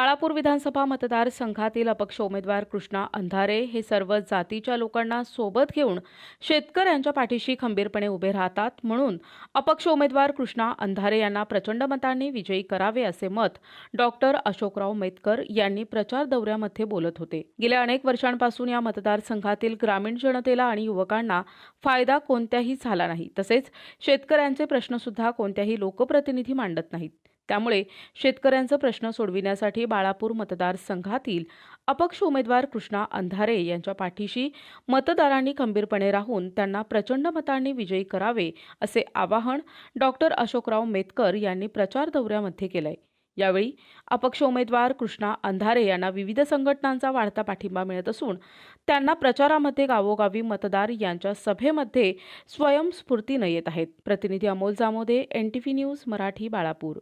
बाळापूर विधानसभा मतदारसंघातील अपक्ष उमेदवार कृष्णा अंधारे हे सर्व जातीच्या लोकांना सोबत घेऊन शेतकऱ्यांच्या पाठीशी खंबीरपणे उभे राहतात. म्हणून अपक्ष उमेदवार कृष्णा अंधारे यांना प्रचंड मतांनी विजयी करावे असे मत डॉक्टर अशोकराव मेतकर यांनी प्रचार दौऱ्यामध्ये बोलत होते. गेल्या अनेक वर्षांपासून या मतदारसंघातील ग्रामीण जनतेला आणि युवकांना फायदा कोणत्याही झाला नाही. तसेच शेतकऱ्यांचे प्रश्न सुद्धा कोणत्याही लोकप्रतिनिधी मांडत नाहीत. त्यामुळे शेतकऱ्यांचा प्रश्न सोडविण्यासाठी बाळापूर मतदारसंघातील अपक्ष उमेदवार कृष्णा अंधारे यांच्या पाठीशी मतदारांनी खंबीरपणे राहून त्यांना प्रचंड मतांनी विजयी करावे असे आवाहन डॉक्टर अशोकराव मेतकर यांनी प्रचार दौऱ्यामध्ये केले. यावेळी अपक्ष उमेदवार कृष्णा अंधारे यांना विविध संघटनांचा वाढता पाठिंबा मिळत असून त्यांना प्रचारामध्ये गावोगावी मतदार यांच्या सभेमध्ये स्वयंस्फूर्तीने येत आहेत. प्रतिनिधी अमोल जामोदे, NTV न्यूज मराठी, बाळापूर.